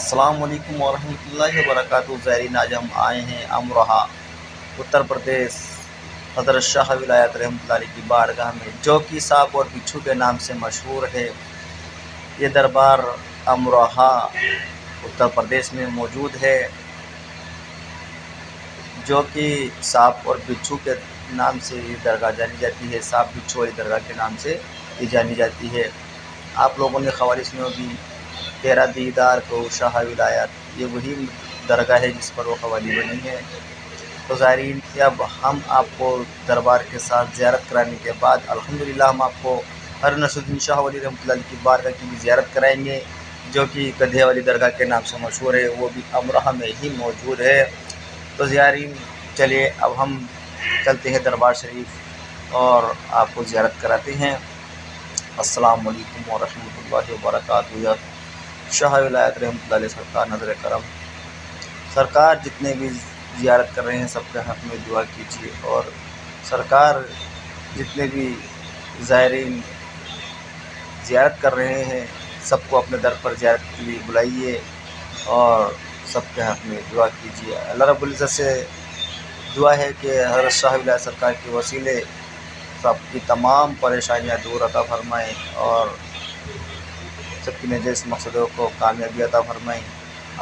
السلام علیکم ورحمۃ اللہ وبرکاتہ۔ زائرین، آج ہم آئے ہیں امروہہ اتر پردیش، حضرت شاہ ولایت رحمۃ اللہ علیہ کی بارگاہ میں، جو کہ سانپ اور بچھو کے نام سے مشہور ہے۔ یہ دربار امروہہ اتر پردیش میں موجود ہے، جو کہ سانپ اور بچھو کے نام سے یہ درگاہ جانی جاتی ہے۔ سانپ بچھو والی درگاہ کے نام سے یہ جانی جاتی ہے۔ آپ لوگوں نے خواہش میں ہوگی تیرا دیدار کو شاہ ولایت، یہ وہی درگاہ ہے جس پر وہ قوالی بنی ہے۔ تو زائرین، اب ہم آپ کو دربار کے ساتھ زیارت کرانے کے بعد الحمدللہ ہم آپ کو ہر نصر الدین شاہ ولی رحمۃ اللہ علیہ کی بارگاہ کی بھی زیارت کرائیں گے، جو کہ گدھے والی درگاہ کے نام سے مشہور ہے، وہ بھی امروہہ میں ہی موجود ہے۔ تو زائرین، چلیے اب ہم چلتے ہیں دربار شریف اور آپ کو زیارت کراتے ہیں۔ السلام علیکم ورحمۃ اللہ وبرکاتہ۔ شاہ ولایت رحمۃ اللہ علیہ سرکار نظر کرم، سرکار جتنے بھی زیارت کر رہے ہیں سب کے حق میں دعا کیجیے، اور سرکار جتنے بھی زائرین زیارت کر رہے ہیں سب کو اپنے در پر زیارت کے لیے بلائیے اور سب کے حق میں دعا کیجیے۔ اللہ رب العزت سے دعا ہے کہ حضرت شاہ ولایت سرکار کے وسیلے سب کی تمام پریشانیاں دور عطا فرمائیں اور سب کی نجیس مقصدوں کو کامیابی عطا فرمائیں۔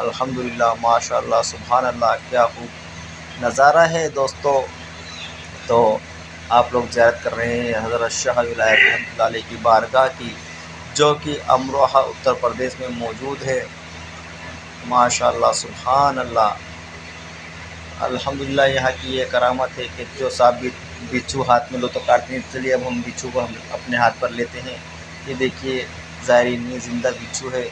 الحمدللہ، ماشاء اللہ، سبحان اللہ، کیا خوب نظارہ ہے دوستو۔ تو آپ لوگ زیارت کر رہے ہیں حضرت شاہ ولایت رحمۃ اللہ علیہ کی بارگاہ کی، جو کہ امروہہ اتر پردیش میں موجود ہے۔ ماشاء اللہ، سبحان اللہ، الحمدللہ، یہاں کی یہ کرامت ہے کہ جو سانپ بچھو ہاتھ میں لو تو کاٹتے ہیں۔ چلیے اب ہم بچھو کو ہم اپنے ہاتھ پر لیتے ہیں۔ یہ دیکھیے زائرین، یہ زندہ بچھو ہے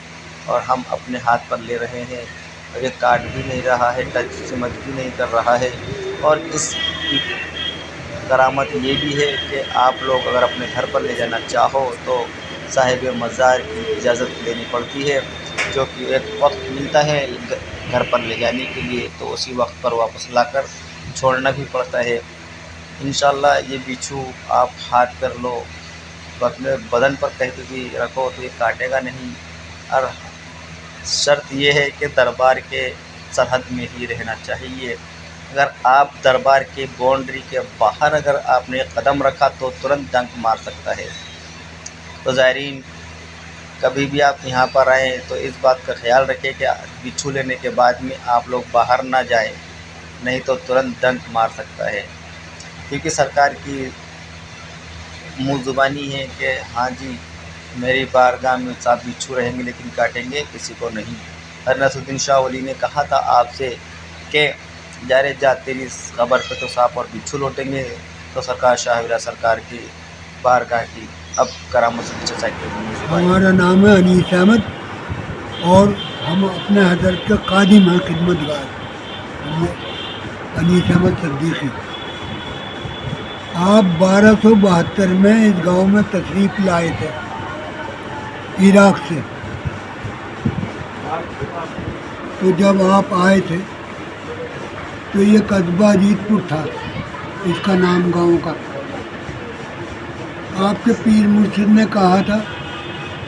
اور ہم اپنے ہاتھ پر لے رہے ہیں، اور یہ کاٹ بھی نہیں رہا ہے، ٹچ سمجھ بھی نہیں کر رہا ہے۔ اور اس کی کرامت یہ بھی ہے کہ آپ لوگ اگر اپنے گھر پر لے جانا چاہو تو صاحب مزار کی اجازت لینی پڑتی ہے، جو کہ ایک وقت ملتا ہے گھر پر لے جانے کے لیے، تو اسی وقت پر واپس لا کر چھوڑنا بھی پڑتا ہے۔ انشاءاللہ یہ بچھو آپ ہاتھ کر لو تو اپنے بدن پر کہیں پہ بھی رکھو تو یہ کاٹے گا نہیں، اور شرط یہ ہے کہ دربار کے سرحد میں ہی رہنا چاہیے۔ اگر آپ دربار کے باؤنڈری کے باہر اگر آپ نے قدم رکھا تو ترنت ڈنک مار سکتا ہے۔ تو زائرین، کبھی بھی آپ یہاں پر آئیں تو اس بات کا خیال رکھیں کہ بچھو لینے کے بعد میں آپ لوگ باہر نہ جائیں، نہیں تو ترنت ڈنک مار سکتا ہے، کیونکہ سرکار کی منہ زبانی ہے کہ ہاں جی میری بارگاہ میں سانپ بچھو رہیں گے لیکن کاٹیں گے کسی کو نہیں۔ ہر نصر الدین شاہ ولی نے کہا تھا آپ سے کہ جا رے جا، تیری قبر پہ تو سانپ اور بچھو لوٹیں گے۔ تو سرکار شاہ ولایت سرکار کی بارگاہ کی اب کرامت سے چچا کے ہمارا نام ہے انیس احمد اور ہم اپنے حضرت کے خادم ہیں، خدمت گار انیس احمد صدیقی۔ آپ 1272 میں اس گاؤں میں تشریف لائے تھے عراق سے۔ تو جب آپ آئے تھے تو یہ قصبہ اجیت پور تھا، اس کا نام گاؤں کا۔ آپ کے پیر مرشد نے کہا تھا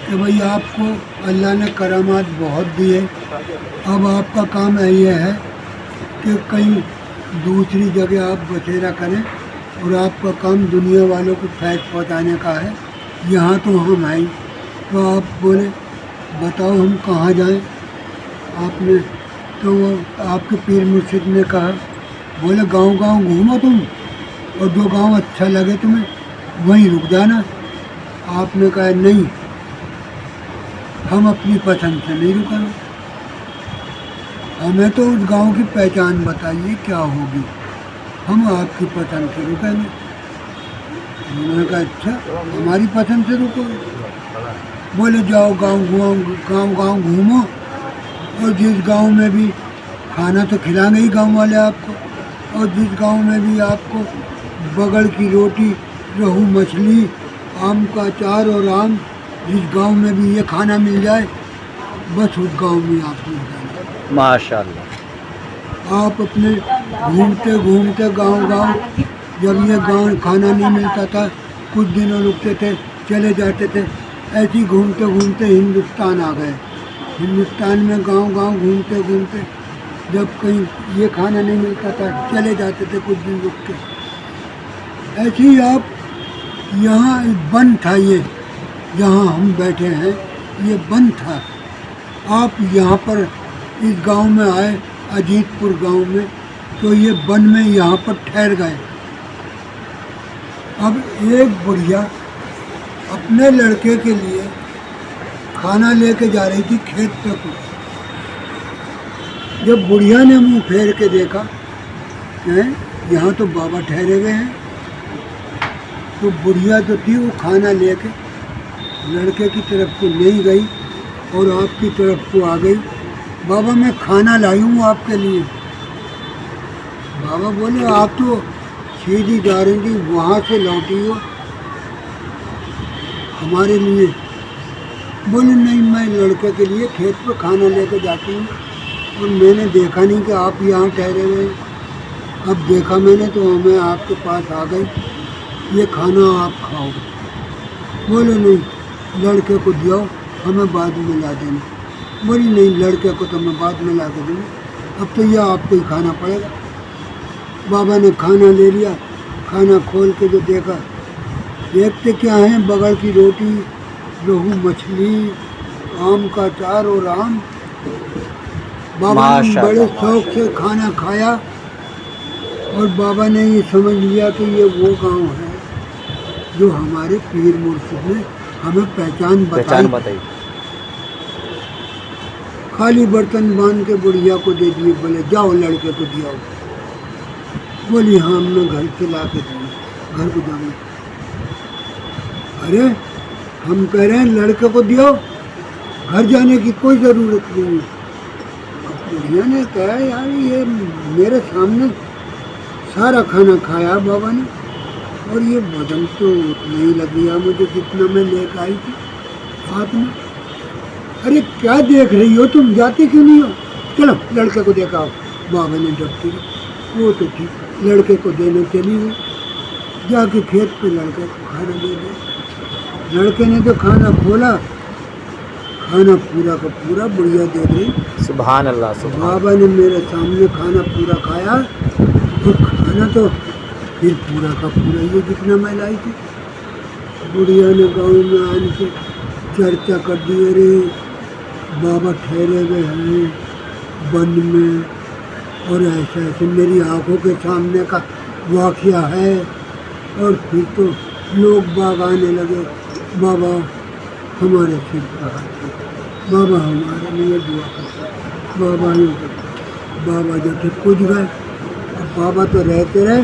کہ بھئی آپ کو اللہ نے کرامات بہت دیے، اب آپ کا کام یہ ہے کہ کہیں دوسری جگہ آپ بسیرا کریں، اور آپ کا کام دنیا والوں کو فیض پہنچانے کا ہے، یہاں تو ہم ہیں۔ تو آپ بولے بتاؤ ہم کہاں جائیں؟ آپ نے تو آپ کے پیر مرشد نے کہا، بولے گاؤں گاؤں گھومو تم، اور جو گاؤں اچھا لگے تمہیں وہیں رک جانا۔ آپ نے کہا نہیں، ہم اپنی پسند سے نہیں رکیں، ہمیں تو اس گاؤں کی پہچان بتائیے کیا ہوگی، ہم آپ کی پسند سے رکیں گے۔ انہوں نے کہا اچھا ہماری پسند سے رکو۔ بولے جاؤ گاؤں گاؤں گھومو، اور جس گاؤں میں بھی کھانا تو کھلائیں گے ہی گاؤں والے آپ کو، اور جس گاؤں میں بھی آپ کو بگڑ کی روٹی، روہو مچھلی، آم کا اچار اور آم، جس گاؤں میں بھی یہ کھانا مل جائے بس اس گاؤں میں آپ کو جانا۔ ماشاء اللہ۔ آپ اپنے گھومتے گھومتے گاؤں جب یہ گاؤں کھانا نہیں ملتا تھا کچھ دنوں رکتے تھے چلے جاتے تھے، ایسے ہی گھومتے گھومتے ہندوستان آ گئے۔ हिंदुस्तान में गांव गांव घूमते घूमते जब कहीं ये खाना नहीं मिलता था चले जाते थे कुछ दिन रुक के। ऐसे ही आप यहाँ बंद था, ये जहाँ हम बैठे हैं ये बंद था। आप यहाँ पर इस गांव में आए, अजीतपुर गांव में, तो ये वन में यहाँ पर ठहर गए। अब एक बुढ़िया अपने लड़के के लिए खाना लेके जा रही थी खेत पे कुछ। जब बुढ़िया ने मुंह फेर के देखा हैं यहाँ तो बाबा ठहरे हुए हैं, तो बुढ़िया जो थी वो खाना लेके लड़के की तरफ को नहीं गई और आपकी तरफ को आ गई। बाबा मैं खाना लाई हूँ आपके लिए। बाबा बोले आप तो सीधी जा रही थी, वहाँ से लौटी हो हमारे लिए। बोले नहीं, मैं लड़के के लिए खेत पर खाना लेके जाती हूँ और मैंने देखा नहीं कि आप यहाँ ठहरे हुए हैं। अब देखा मैंने तो मैं आपके पास आ गई, ये खाना आप खाओ। बोले नहीं, लड़के को दियो, हमें बाद में ला देना। बोली नहीं, लड़के को तो मैं बाद में ला के दूँगी, अब तो यह आपको ही खाना पड़ेगा। बाबा ने खाना ले लिया, खाना खोल के जो देखा, देखते क्या है, बगल की रोटी, रोहू मछली, आम का अचार और आम। बाबा ने बड़े शौक से खाना खाया और बाबा ने ये समझ लिया कि ये वो गांव है जो हमारे पीर मुर्शिद ने हमें पहचान बताई। खाली बर्तन बांध के बुढ़िया को दे दिए, बोले जाओ लड़के को दिया। बोली हाँ, हमने घर से ला के दिए, घर को जाऊँगी। अरे हम कह रहे हैं लड़के को दियो, घर जाने की कोई ज़रूरत नहीं है। अब बुढ़िया ने कहा यार ये मेरे सामने सारा खाना खाया बाबा ने और ये वजन तो उतना ही लग गया मुझे जितना मैं लेकर आई थी हाथ में। अरे क्या देख रही हो तुम, जाते क्यों नहीं हो? चलो लड़के को देखाओ। बाबा ने डरती वो तो ठीक, लड़के को देने चली गई। जाके खेत पे लड़के को खाना दे दिया। लड़के ने तो खाना खोला, खाना पूरा का पूरा बुढ़िया दे रही। सुभान अल्लाह, सुभान। बाबा ने मेरे सामने खाना पूरा खाया तो खाना तो फिर पूरा का पूरा ये जितना मैं लाई थी। बुढ़िया ने गाँव में आने से चर्चा कर दी, अरे बाबा ठहरे हुए हैं वन में और ऐसा ऐसे मेरी आंखों के सामने का वाक़या है। और फिर तो लोग बाग आने लगे, बाबा हमारे सिर पर हाथ, बाबा हमारे लिए दुआ करते, बाबा यूँ करते। बाबा जब से पूछ गए, अब बाबा तो रहते रहे।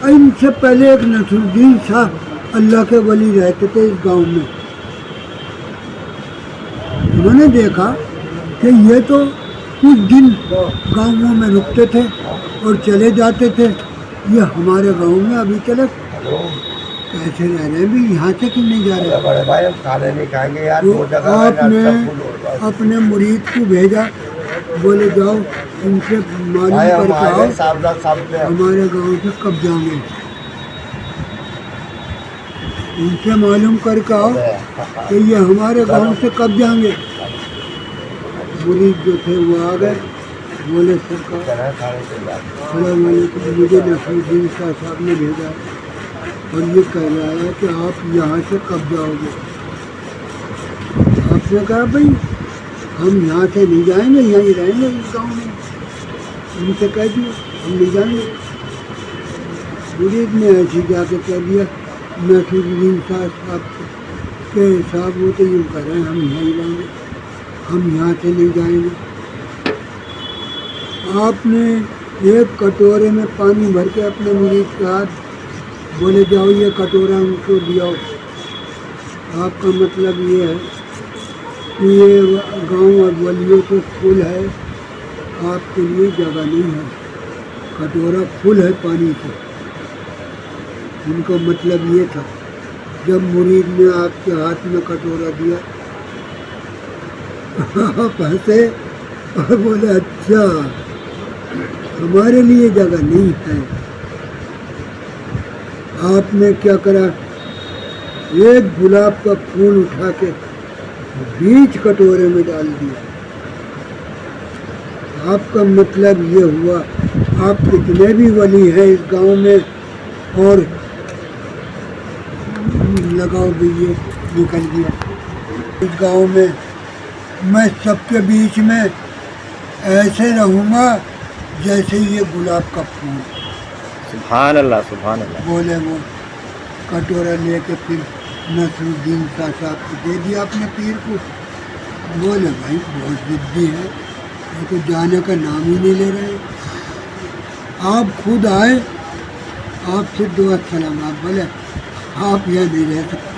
इनसे पहले एक नसरुद्दीन शाह अल्लाह के वली रहते थे इस गांव में। उन्होंने देखा कि ये तो कुछ दिन गाँवों में रुकते थे और चले जाते थे, ये हमारे गांव में अभी तक कैसे रह रहे हैं भी, यहाँ से क्यों नहीं जा रहे? बड़े भाई हम खाना नहीं खाएंगे यार। तो आपने अपने मुरीद को भेजा, बोले जाओ इनसे मालूम करके आओ हमारे गांव से कब जाएंगे, इनसे मालूम करके आओ कि ये हमारे गांव से कब जाएंगे। मुरीद जो थे वो आ गए, बोले सरकार मुझे नसरुद्दीन शाह साहब ने भेजा और ये कह रहा है कि आप यहाँ से कब जाओगे। आपने कहा भाई हम यहाँ से नहीं जाएंगे, यहीं रहेंगे इस गाँव में। उनसे कह दिया हम नहीं जाएंगे। मुरीद ने ऐसे जाके कह दिया नसरुद्दीन शाह साहब के साहब वो तो यूँ कर रहे हैं हम यहीं रहेंगे, हम यहाँ से नहीं जाएंगे। आपने एक कटोरे में पानी भर के अपने मुरीद के हाथ, बोले जाओ ये कटोरा उनको दियाओ। आपका मतलब ये है कि ये गांव और वलियों से फुल है, आपके लिए जगह नहीं है, कटोरा फुल है पानी से। उनका मतलब ये था। जब मुरीद ने आपके हाथ में कटोरा दिया आप हंसे और बोले अच्छा हमारे लिए जगह नहीं है। आपने क्या करा, एक गुलाब का फूल उठा के बीच कटोरे में डाल दिया। आपका मतलब ये हुआ, आप कितने भी वली हैं इस गांव में, और लगाओ भी ये निकल गया। इस गांव में मैं सबके बीच में ऐसे रहूँगा जैसे ये गुलाब का फूल। सुभान अल्लाह, सुभान अल्लाह। बोले वो कटोरा लेके फिर नसरुद्दीन शाह साहब को दे दिया अपने पीर को। बोले भाई बहुत जिद्दी है, ये तो जाने का नाम ही नहीं ले रहे। आप खुद आए, आपसे दुआ सलाम। आप बोले आप यह नहीं रह सकते।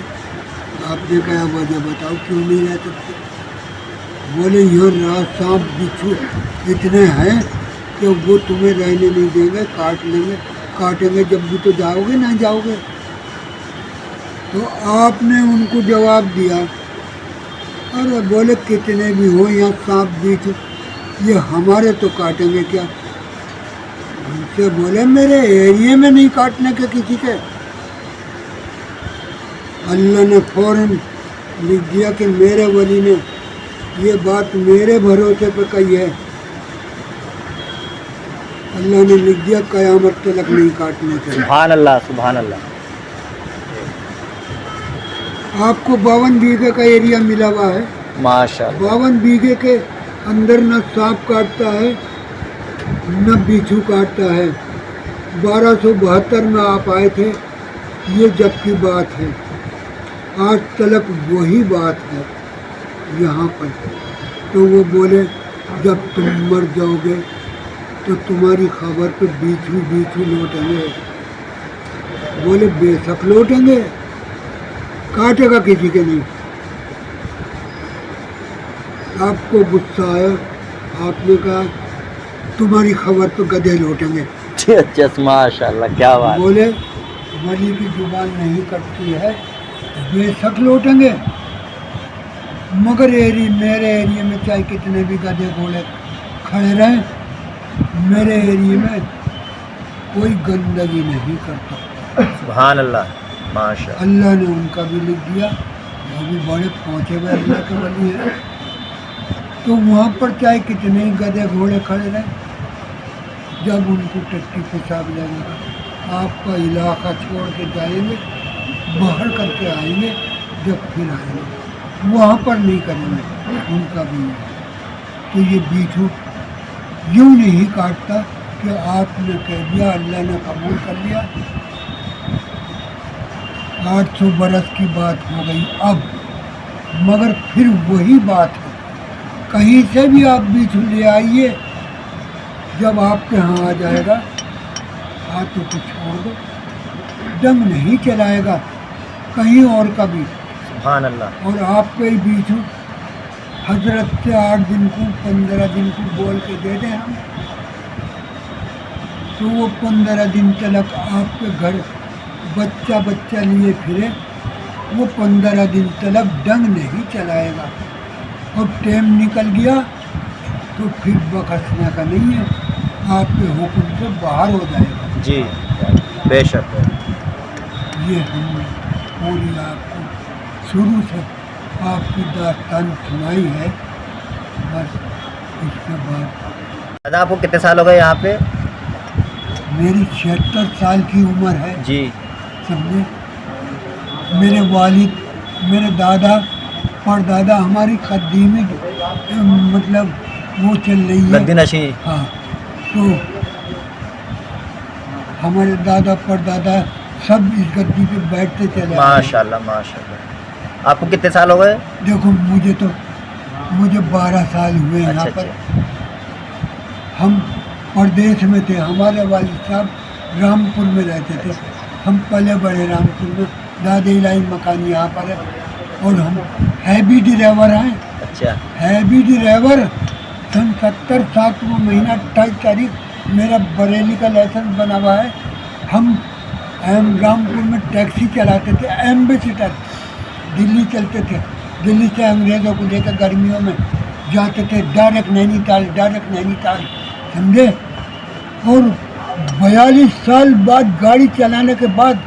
आपने कहा वजह बताओ क्यों नहीं रह सकते। बोले यहाँ रात सांप बिच्छू इतने हैं कि वो तुम्हें रहने नहीं देंगे, काट लेंगे, काटेंगे जब भी तो जाओगे ना जाओगे। तो आपने उनको जवाब दिया, अरे बोले कितने भी हो यहाँ सांप बिच्छू, ये हमारे तो काटेंगे क्या। उनसे बोले मेरे एरिया में नहीं काटने के किसी के। अल्लाह ने फौरन लिख दिया कि मेरे वली ने ये बात मेरे भरोसे पे कही है। अल्लाह ने लिख दिया क़यामत तक नहीं काटने के। सुभान अल्लाह, सुभान अल्लाह। आपको 52 बीघे का एरिया मिला हुआ है। माशाअल्लाह। 52 बीघे के अंदर न सांप काटता है न बिच्छू काटता है। 1272 में आप आए थे, ये जब की बात है। आज तक वही बात है यहाँ पर। तो वो बोले जब तुम मर जाओगे तो तुम्हारी खबर पे बिच्छू बिच्छू लौटेंगे। बोले बेशक लौटेंगे, काटेगा किसी के नहीं। आपको गुस्सा आया, आपने कहा तुम्हारी खबर पे गधे लौटेंगे। अच्छा, माशाअल्लाह, क्या बात। बोले वली की जुबान नहीं कटती है, बेशक लौटेंगे, मगर मेरे एरिया में चाहे कितने भी गधे घोड़े खड़े रहें, मेरे एरिया में कोई गंदगी नहीं करता। सुभान अल्लाह, माशाअल्लाह। अल्लाह ने उनका भी लिख दिया, वो भी बड़े पहुँचे हुए अल्लाह के वली हैं। तो वहाँ पर चाहे कितने ही गधे घोड़े खड़े रहें, जब उनको टट्टी पेशाब लगेगा, आपका इलाका छोड़ के जाएंगे, बाहर करके आएंगे, जब फिर आएंगे वहाँ पर नहीं करेंगे, उनका भी है। तो ये बिच्छू यूँ नहीं काटता कि आपने कह दिया, अल्लाह ने कबूल कर लिया। 800 बरस की बात हो गई अब, मगर फिर वही बात है। कहीं से भी आप बिच्छू ले आइए, जब आपके यहाँ आ जाएगा हाथों को छोड़ दो, डंग नहीं चलाएगा कहीं और का भी। सुभान अल्लाह। और आपके ही बिच्छू हजरत से 8 दिन को 15 दिन को बोल के दे दें हम, तो वो 15 दिन तक आपके घर बच्चा बच्चा लिए फिरे, वो 15 दिन तक डंग नहीं चलाएगा। और टाइम निकल गया तो फिर बखसने का नहीं है, आपके हुक्म से बाहर हो जाएगा। जी बेशक। ये हमने पूरी आपको शुरू से आपकी दास्तान सुनाई है, बस इसके बाद। दादा आपको कितने साल हो गए यहाँ पे? मेरी 76 साल की उम्र है। जी। समझे, मेरे वालिद, मेरे दादा परदादा, हमारी कदीमी मतलब वो चल रही है गद्दी नशी। हाँ, तो हमारे दादा परदादा सब इस गद्दी पे बैठते चले आए। माशाअल्लाह, माशाअल्लाह। आपको कितने साल हो गए? देखो मुझे 12 साल हुए यहाँ अच्छा, पर। हम प्रदेश में थे, हमारे वालिद साहब रामपुर में रहते थे। हम पले बड़े रामपुर में, दादी लाई मकान यहाँ पर है। और हम हैवी ड्राइवर हैं। अच्छा। हैवी ड्राइवर सन 70 7वां महीना 28 तारीख मेरा बरेली का लाइसेंस बना हुआ है। हम रामपुर में टैक्सी चलाते थे, एम्बेसडर दिल्ली चलते थे। दिल्ली से अंग्रेज़ों को लेकर गर्मियों में जाते थे, डायरेक्ट नैनीताल, समझे। और 42 साल बाद गाड़ी चलाने के बाद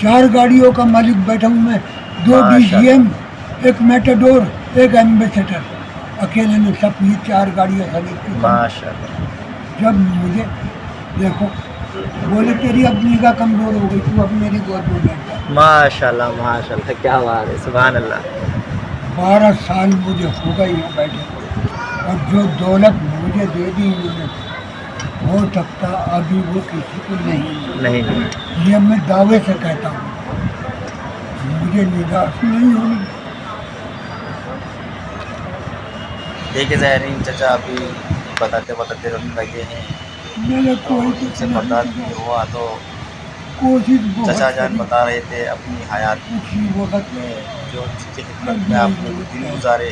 4 गाड़ियों का मालिक बैठा हूँ मैं, 2 DCM, एक मेटाडोर, एक एम्बेसडर, अकेले ने सब ये 4 गाड़ियाँ खरीद के माशाल्लाह जब मुझे देखो बोले तेरी अब निगाह कमज़ोर हो गई, तू अब मेरी गोद में बैठ जा। माशाल्लाह माशाल्लाह, क्या बात है, सुभान अल्लाह। 12 साल मुझे हो गए यहाँ बैठे, और जो दौलत मुझे दे दी इन्होंने, हो सकता अभी वो किसी को नहीं। नहीं ये मैं दावे से कहता हूँ, मुझे निराश नहीं होनी। देखिए ज़ाहिरीन, चचा अभी बताते बताते रोने लगे हैं। मैंने तो कोई उनसे कुछ बता नहीं हुआ तो कोशिश बहुत चचा जान करी, बता रहे थे अपनी हयात उसी वक्त में जो चीज़ें खिदमत में आपने दिन गुजारे,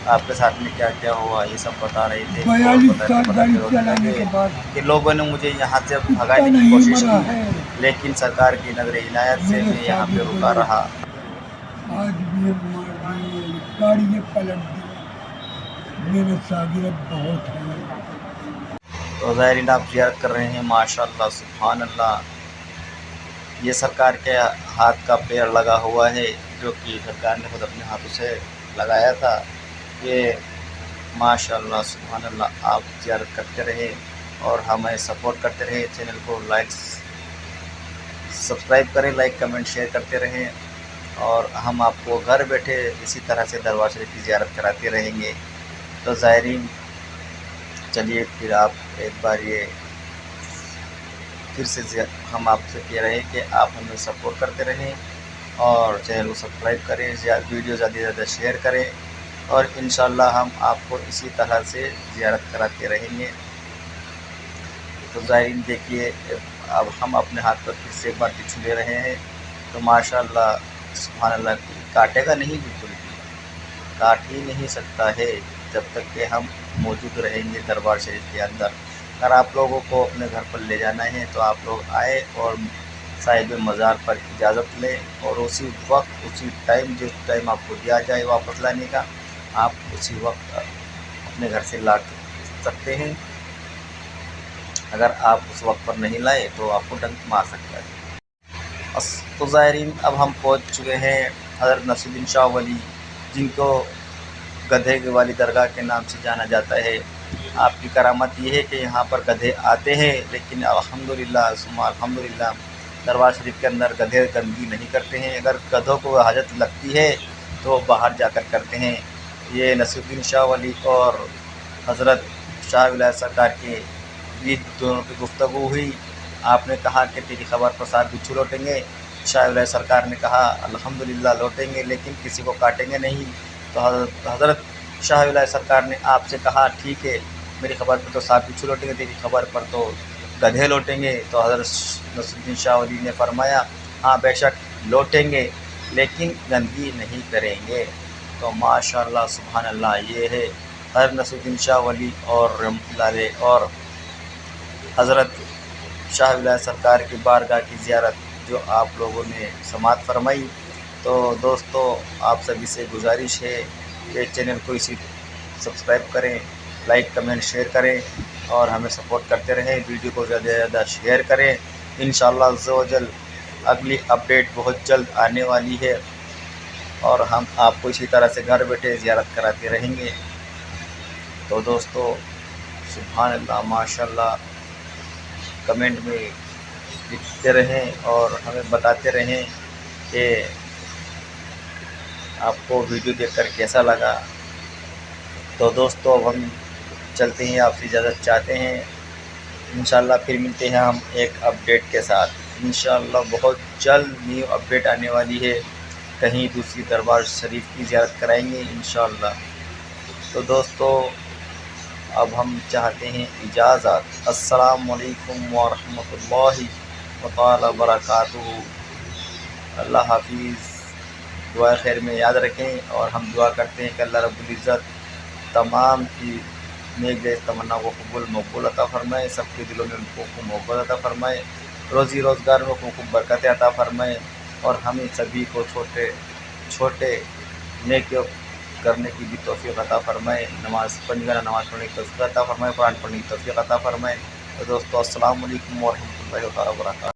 आपके साथ में क्या क्या हुआ, ये सब बता रहे थे। और 42 बताते साल गाड़ी बताते रोने चलाने लगे के बाद कि लोगों ने मुझे यहाँ से कुत्ता भगाने की नहीं कोशिश मरा की, है। लेकिन सरकार की नजर इनायत से मेरे मैं यहाँ पे शागिर्दों रुका ने रहा। आज भी मार दी, गाड़ी ये पलट दी। मेरे शागिर्द बहुत हैं। तो ज़ाहिरीन आप ज़ियारत कर रहे हैं, माशाअल्लाह सुभान अल्लाह। ये सरकार के हाथ का पेड़ लगा हुआ है, जो कि सरकार ने खुद अपने हाथों से लगाया था। ये माशाअल्लाह सुभान अल्लाह, आप ज़ियारत करते रहे और हमें सपोर्ट करते रहे। चैनल को लाइक सब्सक्राइब करें, लाइक कमेंट शेयर करते रहें, और हम आपको घर बैठे इसी तरह से दरबार शरीफ की ज़ियारत कराते रहेंगे। तो ज़ाहिरीन चलिए फिर आप एक बार ये फिर से हम आपसे कह रहे हैं कि आप हमें सपोर्ट करते रहें और चैनल को सब्सक्राइब करें, वीडियो ज़्यादा से ज़्यादा शेयर करें, और इंशाल्लाह हम आपको इसी तरह से ज़ियारत कराते रहेंगे। तो ज़ाहिरीन देखिए, अब हम अपने हाथ पर फिर से एक बार टिश्यू ले रहे हैं। तो माशाअल्लाह सुभान अल्लाह, काटेगा नहीं, बिल्कुल भी काट ही नहीं सकता है जब तक कि हम मौजूद रहेंगे दरबार शरीफ के अंदर। अगर आप लोगों को अपने घर पर ले जाना है तो आप लोग आए और साहिब मज़ार पर इजाज़त लें, और उसी वक्त उसी टाइम जिस टाइम आपको दिया जाए वापस लाने का, आप उसी वक्त अपने घर से ला सकते हैं। अगर आप उस वक्त पर नहीं लाए तो आपको डंक मार सकता है। तो ज़ाहिरीन अब हम पहुंच चुके हैं हज़रत नसीरुद्दीन शाह वली, जिनको गधे के वाली दरगाह के नाम से जाना जाता है। आपकी करामत ये है कि यहाँ पर गधे आते हैं, लेकिन अल्हम्दुलिल्लाह सुम्मा अल्हम्दुलिल्लाह दरबार शरीफ के अंदर गधे गंदगी नहीं करते हैं। अगर गधों को हाजत लगती है तो बाहर जाकर करते हैं। ये नसीरुद्दीन शाह वली और हज़रत शाह विलायत सरकार के बीच दोनों की गुफ्तगू हुई। आपने कहा कि तेरी खबर पर 7 बिच्छू लौटेंगे, शाह विलायत सरकार ने कहा अल्हम्दुलिल्लाह लौटेंगे, लेकिन किसी को काटेंगे नहीं। तो हज़रत शाह विलायत सरकार ने आपसे कहा ठीक है, मेरी खबर पर तो 7 बिच्छू लौटेंगे, तेरी खबर पर तो गधे लौटेंगे। तो हज़रत नसीरुद्दीन शाह वली ने फरमाया हाँ बेशक लौटेंगे, लेकिन गंदगी नहीं करेंगे। तो माशाअल्लाह सुभान अल्लाह, ये है हज़रत नसीरुद्दीन शाह वली और रहमतुल्लाह अलैह और हज़रत शाह विलायत सरकार की बारगाह की ज़ियारत जो आप लोगों ने समाअत फरमाई। तो दोस्तों आप सभी से गुजारिश है कि चैनल को इसी सब्सक्राइब करें, लाइक कमेंट शेयर करें, और हमें सपोर्ट करते रहें। वीडियो को ज़्यादा से ज़्यादा शेयर करें। इंशाअल्लाह अज़्ज़ व जल अगली अपडेट बहुत जल्द आने वाली है, और हम आपको इसी तरह से घर बैठे ज़ियारत कराते रहेंगे। तो दोस्तों सुभान अल्लाह माशाअल्लाह, कमेंट में लिखते रहें और हमें बताते रहें कि आपको वीडियो देखकर कैसा लगा। तो दोस्तों अब हम चलते हैं, आपसे इजाज़त चाहते हैं। इंशाअल्लाह फिर मिलते हैं हम एक अपडेट के साथ। इंशाअल्लाह बहुत जल्द न्यू अपडेट आने वाली है, कहीं दूसरी दरबार शरीफ की ज़ियारत कराएंगे इंशाअल्लाह। तो दोस्तों अब हम चाहते हैं इजाज़त। अस्सलामु अलैकुम व रहमतुल्लाहि व तआला बरकातुहू। अल्लाह हाफिज़। दुआ खैर में याद रखें, और हम दुआ करते हैं कि अल्लाह रब्बुल इज़्ज़त तमाम की नेक जायज़ तमन्ना को कबूल मकबूल अता फ़रमाए, सबके दिलों में उनको मोहब्बत अता फ़रमाए, रोज़ी रोज़गार में उनको बरकत अता फ़रमाए, और हमें सभी को छोटे छोटे नेक करने की भी तौफ़ीक़ अता फ़रमाए। नमाज़ पढ़ने पढ़ने की तौफ़ीक़ अता फ़रमाए, कुरान पढ़ने की तौफ़ीक़ अता फ़रमाए। तो दोस्तों अस्सलामु अलैकुम व रहमतुल्लाहि व बरकातुहू।